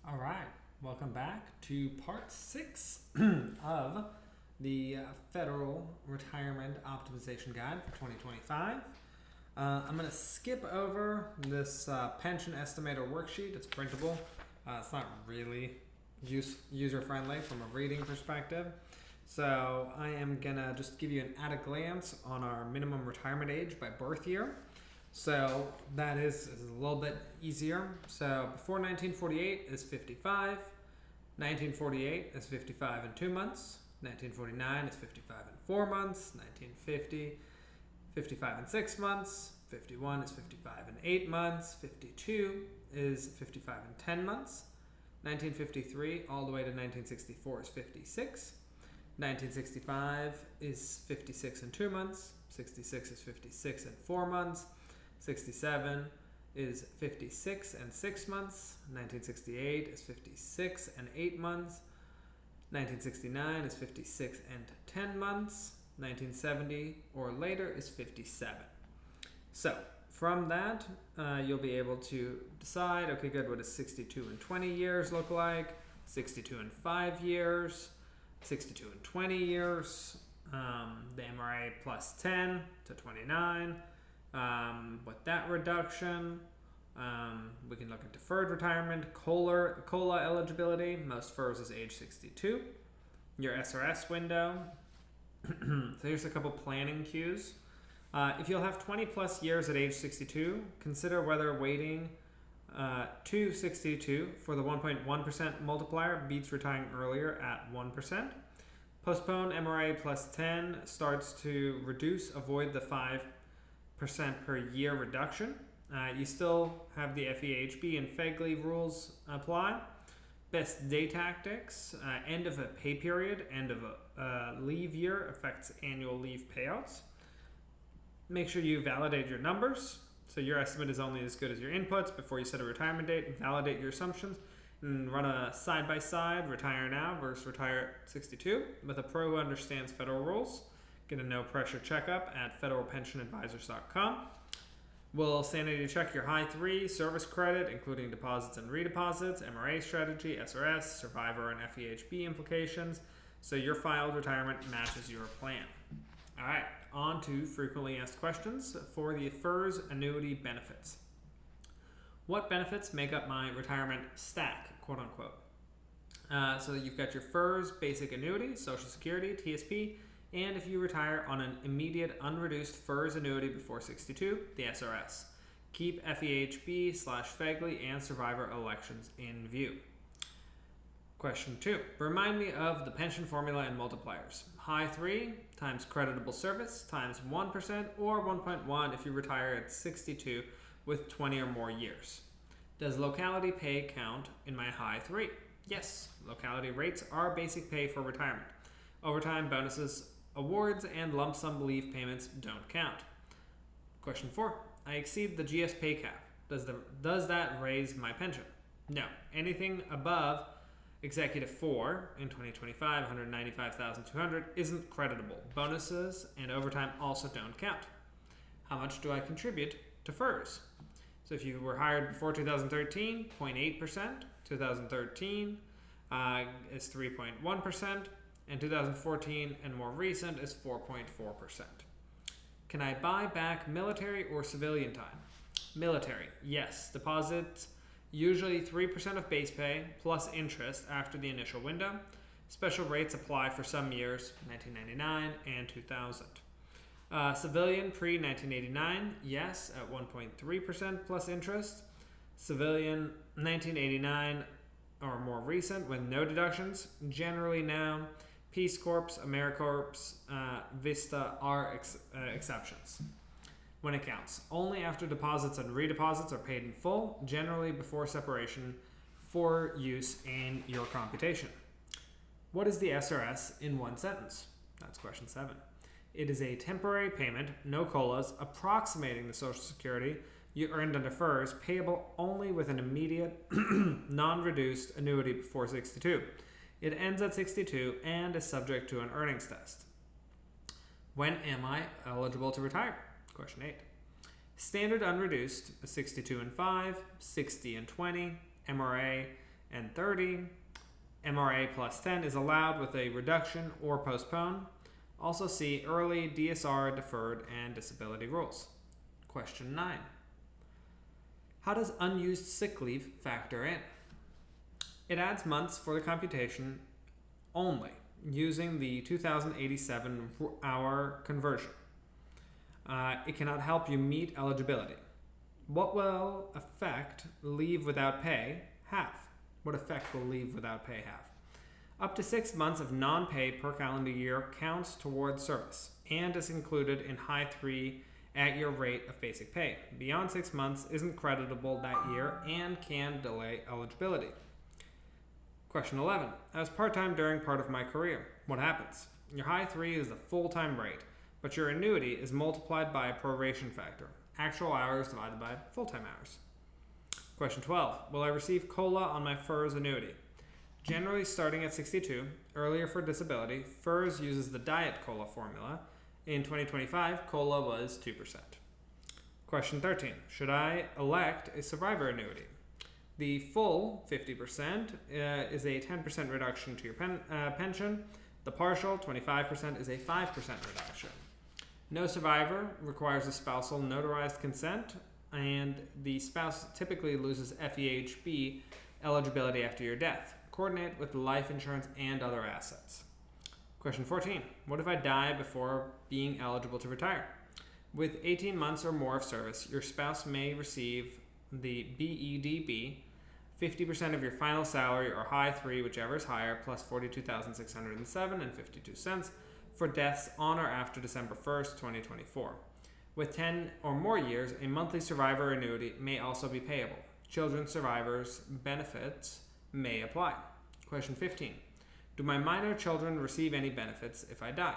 All right, welcome back to part 6 of the Federal Retirement Optimization Guide for 2025. I'm going to skip over this pension estimator worksheet. It's printable. It's not really user-friendly from a reading perspective. So I am going to just give you an at a glance on our minimum retirement age by birth year. So that is a little bit easier. So before 1948 is 55. 1948 is 55 and 2 months. 1949 is 55 and 4 months. 1950, 55 and 6 months. 51 is 55 and 8 months. 52 is 55 and 10 months. 1953 all the way to 1964 is 56. 1965 is 56 and 2 months. 66 is 56 and 4 months. 67 is 56 and 6 months. 1968 is 56 and 8 months. 1969 is 56 and 10 months. 1970 or later is 57. So from that, you'll be able to decide, okay, good, what does 62 and 20 years look like? 62 and 5 years, 62 and 20 years, the MRA plus 10 to 29. With that reduction, we can look at deferred retirement, COLA eligibility. Most FERS is age 62. Your SRS window. So here's a couple planning cues. If you'll have 20 plus years at age 62, consider whether waiting to 62 for the 1.1% multiplier beats retiring earlier at 1%. Postpone MRA plus 10 starts to reduce, avoid the 5% per year reduction. You still have the FEHB and FEGLI rules apply. Best day tactics, end of a pay period, end of a leave year affects annual leave payouts. Make sure you validate your numbers. So your estimate is only as good as your inputs before you set a retirement date. Validate your assumptions and run a side-by-side retire now versus retire at 62 with a pro who understands federal rules. Get a no-pressure checkup at federalpensionadvisors.com. We'll sanity check your high 3 service credit, including deposits and redeposits, MRA strategy, SRS, survivor, and FEHB implications, so your filed retirement matches your plan. All right, on to frequently asked questions for the FERS annuity benefits. What benefits make up my retirement stack, quote unquote? So you've got your FERS basic annuity, Social Security, TSP, and if you retire on an immediate unreduced FERS annuity before 62, the SRS. Keep FEHB/FEGLI and survivor elections in view. Question 2. Remind me of the pension formula and multipliers. High 3 times creditable service times 1% or 1.1 if you retire at 62 with 20 or more years. Does locality pay count in my high 3? Yes, locality rates are basic pay for retirement. Overtime, bonuses, awards, and lump sum leave payments don't count. Question 4. I exceed the GS pay cap. Does that raise my pension? No. Anything above Executive 4 in 2025, $195,200 isn't creditable. Bonuses and overtime also don't count. How much do I contribute to FERS? So if you were hired before 2013, 0.8%. 2013 is 3.1%. And 2014 and more recent is 4.4%. Can I buy back military or civilian time? Military, yes. Deposits usually 3% of base pay plus interest after the initial window. Special rates apply for some years, 1999 and 2000. Civilian pre-1989, yes, at 1.3% plus interest. Civilian 1989 or more recent with no deductions, generally now. Peace Corps, AmeriCorps, Vista are exceptions. When it counts, only after deposits and redeposits are paid in full, generally before separation for use in your computation. What is the SRS in one sentence? That's question 7. It is a temporary payment, no COLAs, approximating the Social Security you earned under FERS, payable only with an immediate, non-reduced annuity before 62. It ends at 62 and is subject to an earnings test. When am I eligible to retire? Question 8. Standard unreduced, 62 and 5, 60 and 20, MRA, and 30. MRA plus 10 is allowed with a reduction or postpone. Also see early DSR, deferred, and disability rules. Question 9. How does unused sick leave factor in? It adds months for the computation only using the 2087 hour conversion. It cannot help you meet eligibility. What will affect leave without pay have? What effect will leave without pay have? Up to 6 months of non-pay per calendar year counts towards service and is included in high 3 at your rate of basic pay. Beyond 6 months isn't creditable that year and can delay eligibility. Question 11. I was part-time during part of my career. What happens? Your high 3 is the full-time rate, but your annuity is multiplied by a proration factor. Actual hours divided by full-time hours. Question 12. Will I receive COLA on my FERS annuity? Generally starting at 62, earlier for disability, FERS uses the diet COLA formula. In 2025, COLA was 2%. Question 13. Should I elect a survivor annuity? The full 50% is a 10% reduction to your pension. The partial 25% is a 5% reduction. No survivor requires a spousal notarized consent, and the spouse typically loses FEHB eligibility after your death. Coordinate with life insurance and other assets. Question 14. What if I die before being eligible to retire? With 18 months or more of service, your spouse may receive the BEDB, 50% of your final salary or high 3, whichever is higher, plus $42,607.52 for deaths on or after December 1st, 2024. With 10 or more years, a monthly survivor annuity may also be payable. Children's survivors' benefits may apply. Question 15. Do my minor children receive any benefits if I die?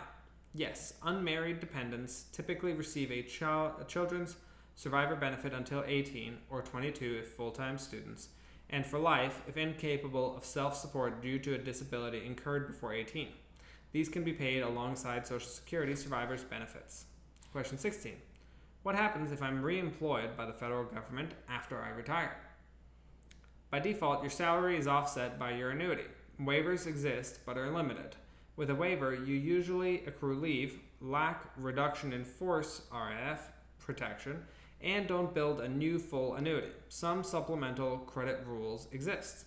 Yes. Unmarried dependents typically receive a children's survivor benefit until 18 or 22 if full-time students, and for life if incapable of self-support due to a disability incurred before 18. These can be paid alongside Social Security survivors' benefits. Question 16. What happens if I'm re-employed by the federal government after I retire? By default, your salary is offset by your annuity. Waivers exist but are limited. With a waiver, you usually accrue leave, lack reduction in force RF protection, and don't build a new full annuity. Some supplemental credit rules exist.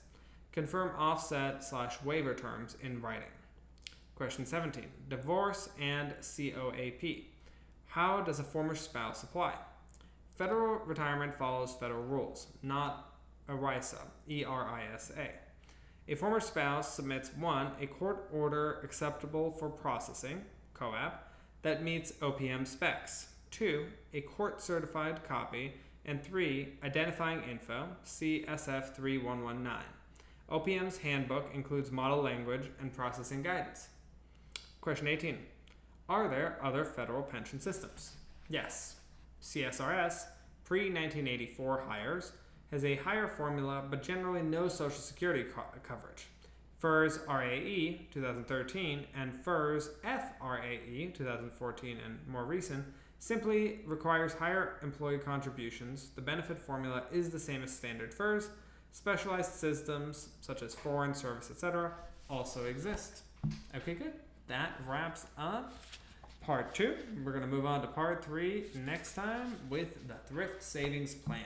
Confirm offset/waiver terms in writing. Question 17. Divorce and COAP. How does a former spouse apply? Federal retirement follows federal rules, not ERISA, E-R-I-S-A. A former spouse submits 1. A court order acceptable for processing, COAP, that meets OPM specs. 2. A court-certified copy. And 3. Identifying info, CSF 3119. OPM's handbook includes model language and processing guidance. Question 18. Are there other federal pension systems? Yes. CSRS, pre-1984 hires, has a higher formula but generally no Social Security coverage. FERS RAE 2013 and FERS FRAE 2014 and more recent simply requires higher employee contributions. The benefit formula is the same as standard FERS. Specialized systems such as foreign service, etc. also exist. Okay, good. That wraps up part 2. We're going to move on to part 3 next time with the thrift savings plan.